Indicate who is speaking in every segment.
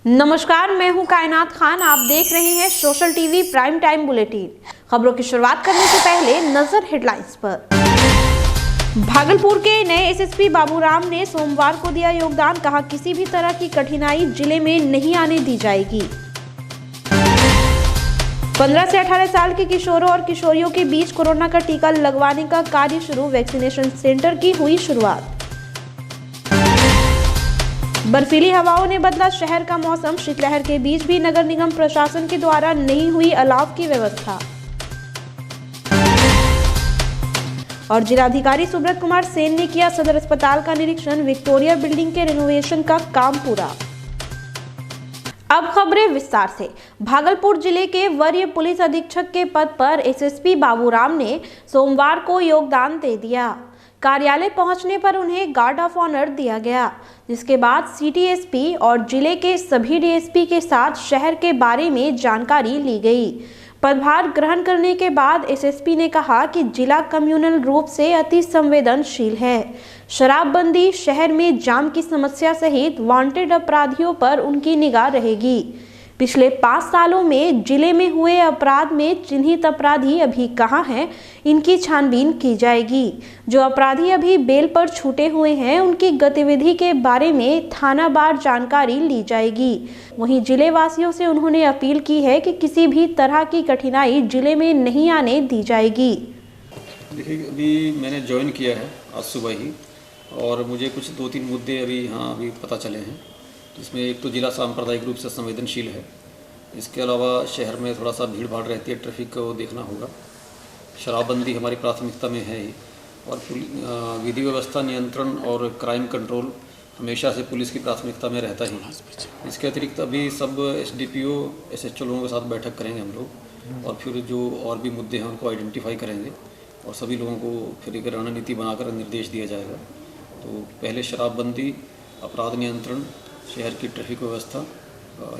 Speaker 1: नमस्कार, मैं हूं कायनात खान। आप देख रहे हैं social TV prime time bulletin. खबरों की शुरुआत करने से पहले नजर हेडलाइंस पर। भागलपुर के नए एसएसपी बाबूराम ने सोमवार को दिया योगदान। कहा, किसी भी तरह की कठिनाई जिले में नहीं आने दी जाएगी। 15 से 18 साल के किशोरों और किशोरियों के बीच कोरोना का टीका लगवाने का कार्य शुरू। वैक्सीनेशन सेंटर की हुई शुरुआत। बर्फीली हवाओं ने बदला शहर का मौसम। शीतलहर के बीच भी नगर निगम प्रशासन के द्वारा नहीं हुई अलाव की व्यवस्था। और जिलाधिकारी सुब्रत कुमार सेन ने किया सदर अस्पताल का निरीक्षण। विक्टोरिया बिल्डिंग के रिनोवेशन का काम पूरा। अब खबरें विस्तार से। भागलपुर जिले के वरीय पुलिस अधीक्षक के पद पर एसएसपी बाबूराम ने सोमवार को योगदान दे दिया। कार्यालय पहुंचने पर उन्हें गार्ड ऑफ ऑनर दिया गया, जिसके बाद सिटी एसपी और जिले के सभी डीएसपी के साथ शहर के बारे में जानकारी ली गई। पदभार ग्रहण करने के बाद एसएसपी ने कहा कि जिला कम्युनल रूप से अति संवेदनशील है। शराबबंदी, शहर में जाम की समस्या सहित वांटेड अपराधियों पर उनकी निगाह रहेगी। पिछले 5 सालों में जिले में हुए अपराध में चिन्हित अपराधी अभी कहां हैं, इनकी छानबीन की जाएगी। जो अपराधी अभी बेल पर छूटे हुए हैं, उनकी गतिविधि के बारे में थानावार जानकारी ली जाएगी। वहीं जिले वासियों से उन्होंने अपील की है कि किसी भी तरह की कठिनाई जिले में नहीं आने दी जाएगी।
Speaker 2: देखिए, अभी मैंने ज्वाइन किया है आज सुबह ही, और मुझे कुछ 2-3 मुद्दे अभी पता चले हैं, जिसमें एक तो जिला सांप्रदायिक रूप से संवेदनशील है। इसके अलावा शहर में थोड़ा सा भीड़ भाड़ रहती है, ट्रैफिक को देखना होगा। शराबबंदी हमारी प्राथमिकता में है ही, और विधि व्यवस्था नियंत्रण और क्राइम कंट्रोल हमेशा से पुलिस की प्राथमिकता में रहता ही। इसके अतिरिक्त अभी सब एसडीपीओ एसएचओ लोगों के साथ बैठक करेंगे हम लोग, और फिर जो और भी मुद्दे हैं उनको आइडेंटिफाई करेंगे, और सभी लोगों को फिर एक रणनीति बनाकर निर्देश दिया जाएगा। तो पहले शराबबंदी, अपराध नियंत्रण, शहर की ट्रैफिक व्यवस्था,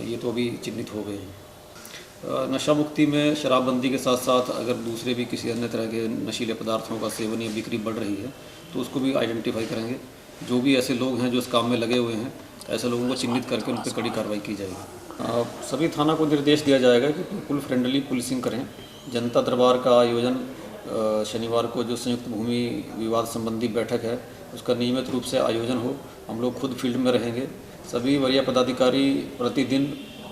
Speaker 2: ये तो अभी चिन्हित हो गए हैं। नशा मुक्ति में शराबबंदी के साथ साथ अगर दूसरे भी किसी अन्य तरह के नशीले पदार्थों का सेवन या बिक्री बढ़ रही है तो उसको भी आइडेंटिफाई करेंगे। जो भी ऐसे लोग हैं जो इस काम में लगे हुए हैं, ऐसे लोगों को चिन्हित करके उन पर कड़ी कार्रवाई की जाएगी। सभी थाना को निर्देश दिया जाएगा कि पीपुल फ्रेंडली पुलिसिंग करें। जनता दरबार का आयोजन शनिवार को जो संयुक्त भूमि विवाद संबंधी बैठक है, उसका नियमित रूप से आयोजन हो। हम लोग खुद फील्ड में रहेंगे। सभी वरीय पदाधिकारी प्रतिदिन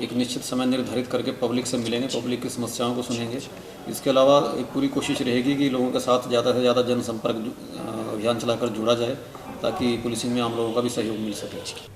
Speaker 2: एक निश्चित समय निर्धारित करके पब्लिक से मिलेंगे, पब्लिक की समस्याओं को सुनेंगे। इसके अलावा एक पूरी कोशिश रहेगी कि लोगों के साथ ज़्यादा से ज़्यादा जनसंपर्क अभियान चलाकर जुड़ा जाए, ताकि पुलिसिंग में आम लोगों का भी सहयोग मिल सके।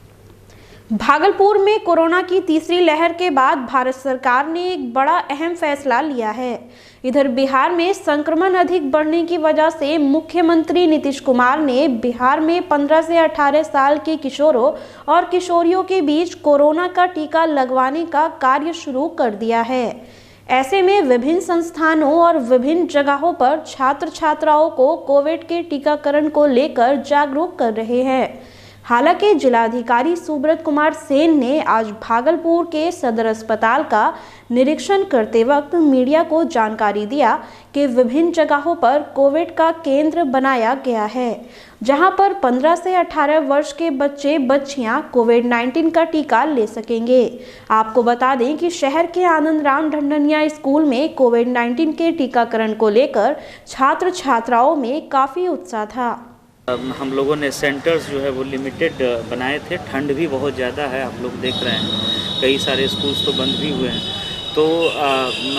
Speaker 1: भागलपुर में कोरोना की तीसरी लहर के बाद भारत सरकार ने एक बड़ा अहम फैसला लिया है। इधर बिहार में संक्रमण अधिक बढ़ने की वजह से मुख्यमंत्री नीतीश कुमार ने बिहार में 15 से 18 साल के किशोरों और किशोरियों के बीच कोरोना का टीका लगवाने का कार्य शुरू कर दिया है। ऐसे में विभिन्न संस्थानों और विभिन्न जगहों पर छात्र छात्राओं को कोविड के टीकाकरण को लेकर जागरूक कर रहे हैं। हालांकि जिलाधिकारी सुब्रत कुमार सेन ने आज भागलपुर के सदर अस्पताल का निरीक्षण करते वक्त मीडिया को जानकारी दिया कि विभिन्न जगहों पर कोविड का केंद्र बनाया गया है, जहां पर 15 से 18 वर्ष के बच्चे बच्चियां कोविड-19 का टीका ले सकेंगे। आपको बता दें कि शहर के आनंद राम ढंढनिया स्कूल में कोविड-19 के टीकाकरण को लेकर छात्र छात्राओं में काफ़ी उत्साह था।
Speaker 3: हम लोगों ने सेंटर्स जो है वो लिमिटेड बनाए थे। ठंड भी बहुत ज़्यादा है, आप लोग देख रहे हैं, कई सारे स्कूल्स तो बंद भी हुए हैं। तो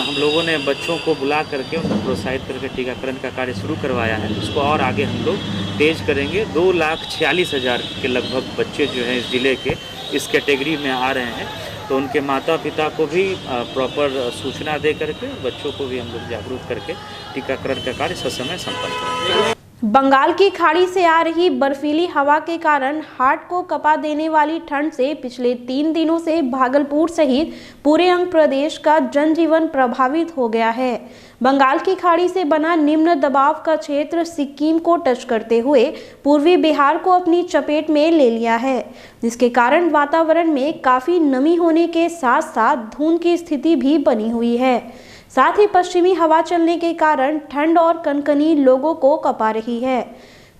Speaker 3: हम लोगों ने बच्चों को बुला करके उनको प्रोत्साहित करके टीकाकरण का कार्य शुरू करवाया है। उसको और आगे हम लोग तेज करेंगे। 2,46,000 के लगभग बच्चे जो हैं इस ज़िले के इस कैटेगरी में आ रहे हैं, तो उनके माता पिता को भी प्रॉपर सूचना दे करके बच्चों को भी हम लोग जागरूक करके टीकाकरण का कार्य ससमय संपन्न करेंगे।
Speaker 1: बंगाल की खाड़ी से आ रही बर्फीली हवा के कारण हार्ट को कपा देने वाली ठंड से पिछले 3 दिनों से भागलपुर सहित पूरे अंग प्रदेश का जनजीवन प्रभावित हो गया है। बंगाल की खाड़ी से बना निम्न दबाव का क्षेत्र सिक्किम को टच करते हुए पूर्वी बिहार को अपनी चपेट में ले लिया है, जिसके कारण वातावरण में काफी नमी होने के साथ साथ धुंध की स्थिति भी बनी हुई है। साथ ही पश्चिमी हवा चलने के कारण ठंड और कनकनी लोगों को कपा रही है।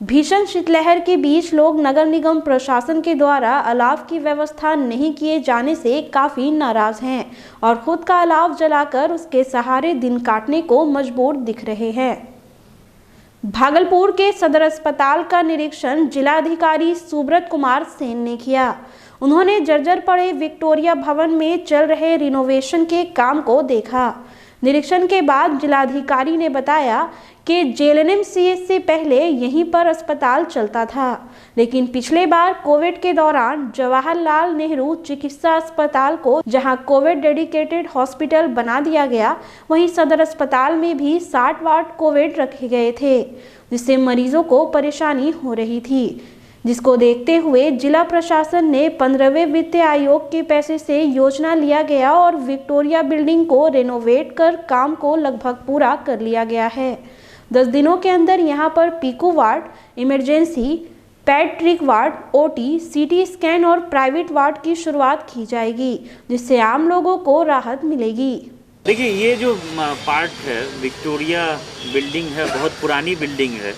Speaker 1: भीषण शीतलहर के बीच लोग नगर निगम प्रशासन के द्वारा अलाव की व्यवस्था नहीं किए जाने से काफी नाराज हैं और खुद का अलाव जलाकर उसके सहारे दिन काटने को मजबूर दिख रहे हैं। भागलपुर के सदर अस्पताल का निरीक्षण जिलाधिकारी सुब्रत कुमार सेन ने किया। उन्होंने जर्जर पड़े विक्टोरिया भवन में चल रहे रिनोवेशन के काम को देखा। निरीक्षण के बाद जिलाधिकारी ने बताया कि JNMCH से पहले यहीं पर अस्पताल चलता था, लेकिन पिछले बार कोविड के दौरान जवाहरलाल नेहरू चिकित्सा अस्पताल को जहां कोविड डेडिकेटेड हॉस्पिटल बना दिया गया, वहीं सदर अस्पताल में भी 60 वार्ड कोविड रखे गए थे, जिससे मरीजों को परेशानी हो रही थी, जिसको देखते हुए जिला प्रशासन ने 15वें वित्त आयोग के पैसे से योजना लिया गया और विक्टोरिया बिल्डिंग को रेनोवेट कर काम को लगभग पूरा कर लिया गया है। 10 दिनों के अंदर यहां पर PICU ward, emergency, paediatric ward, OT, CT scan और प्राइवेट वार्ड की शुरुआत की जाएगी, जिससे आम लोगों को राहत मिलेगी।
Speaker 3: देखिए, ये जो पार्ट है विक्टोरिया बिल्डिंग है, बहुत पुरानी बिल्डिंग है।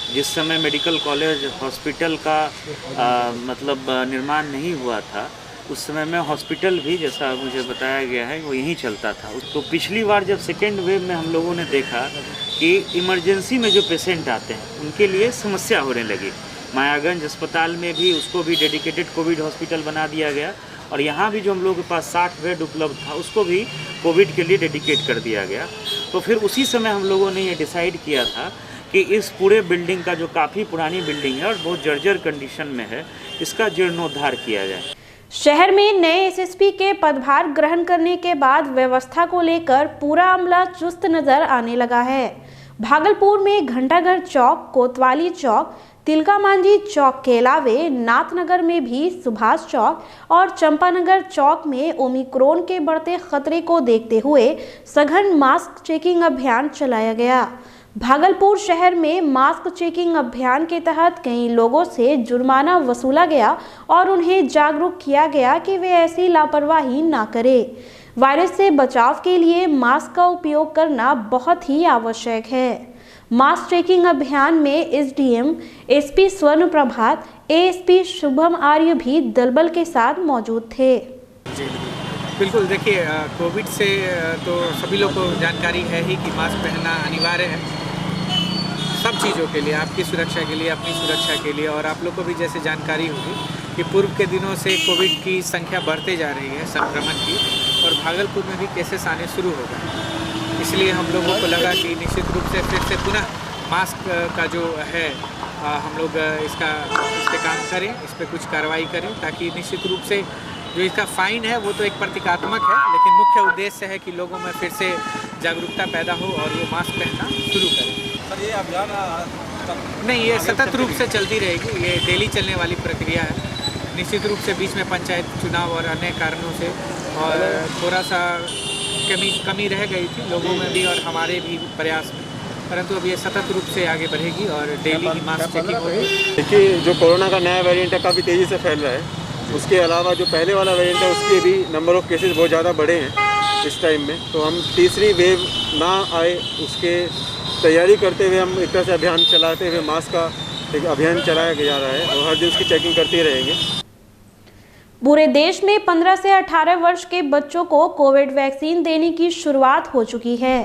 Speaker 3: जिस समय मेडिकल कॉलेज हॉस्पिटल का निर्माण नहीं हुआ था, उस समय में हॉस्पिटल भी, जैसा मुझे बताया गया है, वो यहीं चलता था। तो पिछली बार जब सेकेंड वेव में हम लोगों ने देखा कि इमरजेंसी में जो पेशेंट आते हैं उनके लिए समस्या होने लगी। मायागंज अस्पताल में भी उसको भी डेडिकेटेड कोविड हॉस्पिटल बना दिया गया और यहाँ भी जो हम लोगों के पास 60 बेड उपलब्ध था उसको भी कोविड के लिए डेडिकेट कर दिया गया। तो फिर उसी समय हम लोगों ने ये डिसाइड किया था कि इस पूरे बिल्डिंग का, जो काफ़ी पुरानी बिल्डिंग है और बहुत जर्जर कंडीशन में है, इसका जीर्णोद्धार किया जाए।
Speaker 1: शहर में नए SSP के पदभार ग्रहण करने के बाद व्यवस्था को लेकर पूरा अमला चुस्त नजर आने लगा है। भागलपुर में घंटाघर चौक, कोतवाली चौक, तिलका मांझी चौक के अलावे नाथनगर में भी सुभाष चौक और चंपानगर चौक में ओमिक्रॉन के बढ़ते खतरे को देखते हुए सघन मास्क चेकिंग अभियान चलाया गया। भागलपुर शहर में मास्क चेकिंग अभियान के तहत कई लोगों से जुर्माना वसूला गया और उन्हें जागरूक किया गया कि वे ऐसी लापरवाही ना करें। वायरस से बचाव के लिए मास्क का उपयोग करना बहुत ही आवश्यक है। मास्क चेकिंग अभियान में SDM, SP स्वर्ण प्रभात, ASP शुभम आर्य भी दलबल के साथ मौजूद थे।
Speaker 4: बिल्कुल, देखिए, कोविड से तो सभी लोग को जानकारी है ही कि मास्क पहनना अनिवार्य है सब चीज़ों के लिए, आपकी सुरक्षा के लिए, अपनी सुरक्षा के लिए। और आप लोग को भी जैसे जानकारी होगी कि पूर्व के दिनों से कोविड की संख्या बढ़ते जा रही है, संक्रमण की, और भागलपुर में भी केसेस आने शुरू हो गए। इसलिए हम लोगों को लगा कि निश्चित रूप से फिर से पुनः मास्क का जो है हम लोग इस पर काम करें, इस पर कुछ कार्रवाई करें, ताकि निश्चित रूप से जो इसका फ़ाइन है वो तो एक प्रतीकात्मक है, लेकिन मुख्य उद्देश्य है कि लोगों में फिर से जागरूकता पैदा हो और वो मास्क पहनना शुरू करें।
Speaker 2: सर, ये अभियान
Speaker 4: नहीं, ये सतत रूप से चलती रहेगी, ये डेली चलने वाली प्रक्रिया है। निश्चित रूप से बीच में पंचायत चुनाव और अन्य कारणों से और थोड़ा सा कमी रह गई थी लोगों में भी और हमारे भी प्रयास में, परंतु अब ये सतत रूप से आगे बढ़ेगी और डेली ही मास्क चेकिंग होगी।
Speaker 5: देखिए, जो कोरोना का नया वेरिएंट है काफ़ी तेज़ी से फैल रहा है। उसके अलावा जो पहले वाला वेरिएंट है उसके भी नंबर ऑफ़ केसेस बहुत ज़्यादा बढ़े हैं इस टाइम में। तो हम तीसरी वेव ना आए उसके तैयारी करते हुए हम एक तरह से अभियान चलाते हुए मास्क का एक अभियान चलाया जा रहा है और हर दिन उसकी चेकिंग करते रहेंगे।
Speaker 1: पूरे देश में 15 से 18 वर्ष के बच्चों को कोविड वैक्सीन देने की शुरुआत हो चुकी है।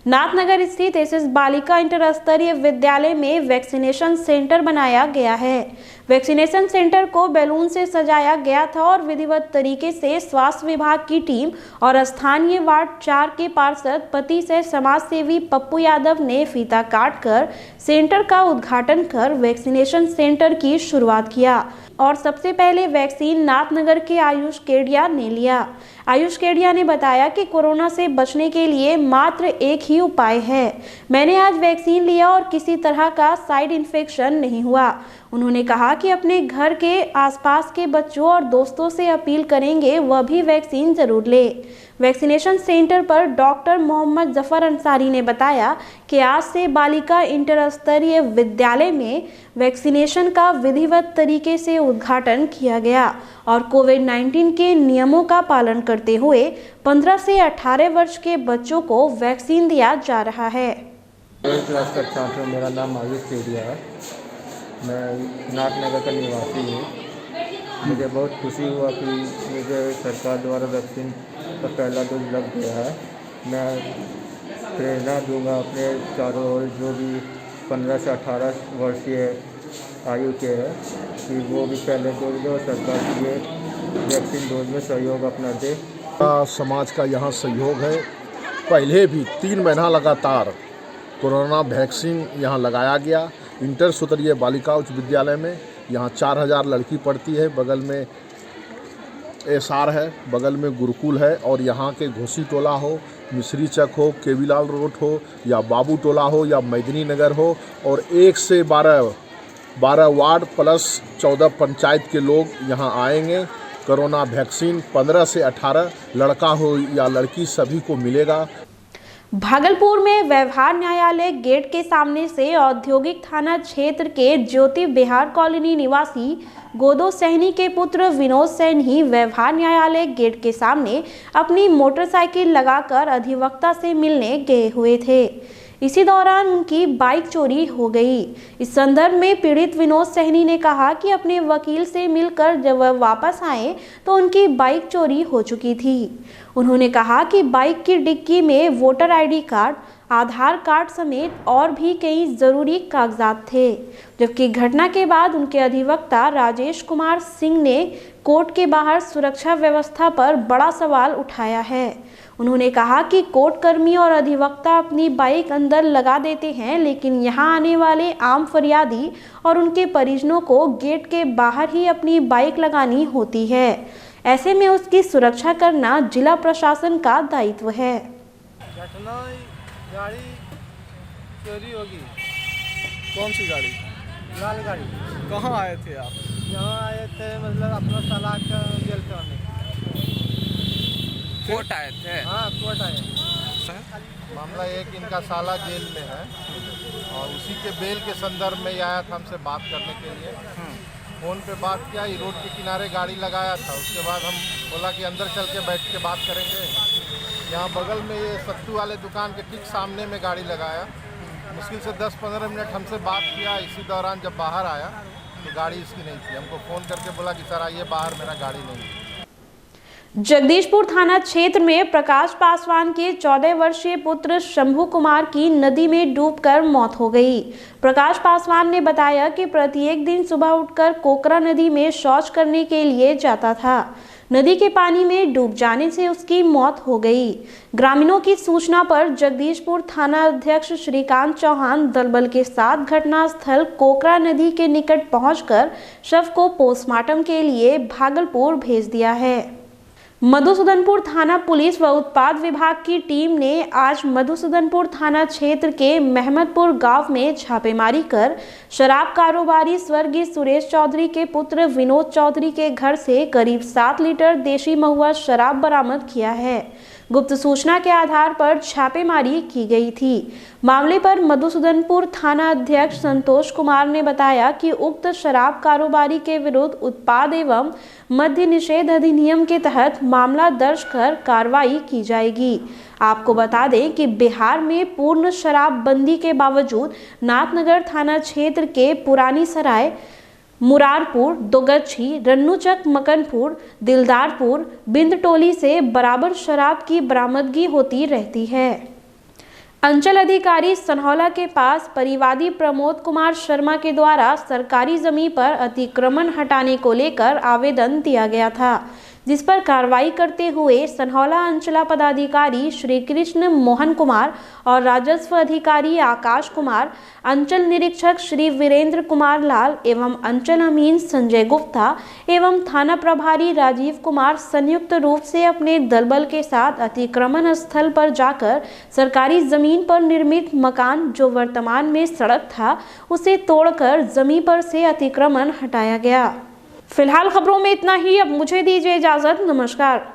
Speaker 1: नाथनगर स्थित SS बालिका इंटर स्तरीय विद्यालय में वैक्सीनेशन सेंटर बनाया गया है। वैक्सीनेशन सेंटर को बैलून से सजाया गया था और विधिवत तरीके से स्वास्थ्य विभाग की टीम और स्थानीय वार्ड 4 के पार्षद पति से समाज सेवी पप्पू यादव ने फीता काटकर सेंटर का उद्घाटन कर वैक्सीनेशन सेंटर की शुरुआत किया और सबसे पहले वैक्सीन नाथनगर के आयुष केडिया ने लिया। आयुष केडिया ने बताया कि कोरोना से बचने के लिए मात्र एक ही उपाय है। मैंने आज वैक्सीन लिया और किसी तरह का साइड इन्फेक्शन नहीं हुआ। उन्होंने कहा कि अपने घर के आसपास के बच्चों और दोस्तों से अपील करेंगे वह भी वैक्सीन जरूर ले। वैक्सीनेशन सेंटर पर डॉक्टर मोहम्मद जफर अंसारी ने बताया कि आज से बालिका इंटर स्तरीय विद्यालय में वैक्सीनेशन का विधिवत तरीके से उद्घाटन किया गया और कोविड-19 के नियमों का पालन करते हुए 15 से 18 वर्ष के बच्चों को वैक्सीन दिया जा रहा है।
Speaker 6: क्लास का छात्र, मेरा नाम आयुष केडिया है। मैं नाथनगर का निवासी हूँ। मुझे बहुत खुशी हुआ कि मुझे सरकार द्वारा वैक्सीन का पहला डोज लग गया है। मैं प्रेरणा दूंगा अपने चारों ओर जो भी 15 से 18 वर्षीय आयु के हैं कि वो भी पहले डोज दो और सरकार की ये वैक्सीन डोज में सहयोग अपना दे।
Speaker 7: समाज का यहाँ सहयोग है। पहले भी 3 महीना लगातार कोरोना वैक्सीन यहाँ लगाया गया। इंटर स्तरीय बालिका उच्च विद्यालय में यहाँ 4000 लड़की पढ़ती है। बगल में एसआर है, बगल में गुरुकुल है और यहाँ के घोसी टोला हो, मिश्री चक हो, केवीलाल रोड हो या बाबू टोला हो या मैदनी नगर हो और 1 से 12 वार्ड प्लस 14 पंचायत के लोग यहाँ आएंगे। कोरोना वैक्सीन 15 से 18 लड़का हो या लड़की सभी को मिलेगा।
Speaker 1: भागलपुर में व्यवहार न्यायालय गेट के सामने से औद्योगिक थाना क्षेत्र के ज्योति बिहार कॉलोनी निवासी गोदो सैनी के पुत्र विनोद सैनी व्यवहार न्यायालय गेट के सामने अपनी मोटरसाइकिल लगाकर अधिवक्ता से मिलने गए हुए थे। इसी दौरान उनकी बाइक चोरी हो गई। इस संदर्भ में पीड़ित विनोद सैनी ने कहा कि अपने वकील से मिलकर जब वह वापस आए तो उनकी बाइक चोरी हो चुकी थी। उन्होंने कहा कि बाइक की डिक्की में वोटर आईडी कार्ड, आधार कार्ड समेत और भी कई जरूरी कागजात थे, जबकि घटना के बाद उनके अधिवक्ता राजेश कुमार सिंह ने कोर्ट के बाहर सुरक्षा व्यवस्था पर बड़ा सवाल उठाया है। उन्होंने कहा कि कोर्ट कर्मी और अधिवक्ता अपनी बाइक अंदर लगा देते हैं, लेकिन यहां आने वाले आम फरियादी और उनके परिजनों को गेट के बाहर ही अपनी बाइक लगानी होती है। ऐसे में उसकी सुरक्षा करना जिला प्रशासन का दायित्व है।
Speaker 8: घटना गाड़ी चोरी होगी।
Speaker 9: कौन सी गाड़ी?
Speaker 8: लाल गाड़ी।
Speaker 9: कहाँ आए थे आप?
Speaker 8: यहाँ आए थे मतलब अपना तलाक का जेल करने।
Speaker 9: कोर्ट आए थे?
Speaker 8: हाँ, कोर्ट आए।
Speaker 10: मामला ये कि इनका साला जेल में है और उसी के बेल के संदर्भ में आया था हमसे बात करने के लिए। फ़ोन पे बात किया, ये रोड के किनारे गाड़ी लगाया था। उसके बाद हम बोला कि अंदर चल के बैठ के बात करेंगे। यहाँ बगल में ये सत्तू वाले दुकान के ठीक सामने में गाड़ी लगाया। मुश्किल से 10-15 मिनट हमसे बात किया। इसी दौरान जब बाहर आया तो गाड़ी इसकी नहीं थी। हमको फ़ोन करके बोला कि सर आइए बाहर, मेरा गाड़ी नहीं है।
Speaker 1: जगदीशपुर थाना क्षेत्र में प्रकाश पासवान के 14 वर्षीय पुत्र शंभू कुमार की नदी में डूबकर मौत हो गई। प्रकाश पासवान ने बताया कि प्रत्येक दिन सुबह उठकर कोकरा नदी में शौच करने के लिए जाता था। नदी के पानी में डूब जाने से उसकी मौत हो गई। ग्रामीणों की सूचना पर जगदीशपुर थाना अध्यक्ष श्रीकांत चौहान दलबल के साथ घटनास्थल कोकरा नदी के निकट पहुंचकर शव को पोस्टमार्टम के लिए भागलपुर भेज दिया है। मधुसूदनपुर थाना पुलिस व उत्पाद विभाग की टीम ने आज मधुसूदनपुर थाना क्षेत्र के महमदपुर गांव में छापेमारी कर शराब कारोबारी स्वर्गीय सुरेश चौधरी के पुत्र विनोद चौधरी के घर से करीब 7 लीटर देशी महुआ शराब बरामद किया है। गुप्त सूचना के आधार पर छापेमारी की गई थी। मामले पर मधुसूदनपुर थाना अध्यक्ष संतोष कुमार ने बताया कि उक्त शराब कारोबारी के विरुद्ध उत्पाद एवं मद्य निषेध अधिनियम के तहत मामला दर्ज कर कार्रवाई की जाएगी। आपको बता दें कि बिहार में पूर्ण शराबबंदी के बावजूद नाथनगर थाना क्षेत्र के पुरानी सराय, मुरारपुर, दोगच्छी, रन्नूचक, मकनपुर, दिलदारपुर, बिंदटोली से बराबर शराब की बरामदगी होती रहती है। अंचल अधिकारी सनहौला के पास परिवादी प्रमोद कुमार शर्मा के द्वारा सरकारी जमीन पर अतिक्रमण हटाने को लेकर आवेदन दिया गया था, जिस पर कार्रवाई करते हुए सनहौला अंचला पदाधिकारी श्री कृष्ण मोहन कुमार और राजस्व अधिकारी आकाश कुमार, अंचल निरीक्षक श्री वीरेंद्र कुमार लाल एवं अंचल अमीन संजय गुप्ता एवं थाना प्रभारी राजीव कुमार संयुक्त रूप से अपने दलबल के साथ अतिक्रमण स्थल पर जाकर सरकारी जमीन पर निर्मित मकान जो वर्तमान में सड़क था उसे तोड़कर जमीन पर से अतिक्रमण हटाया गया। फिलहाल खबरों में इतना ही। अब मुझे दीजिए इजाजत। नमस्कार।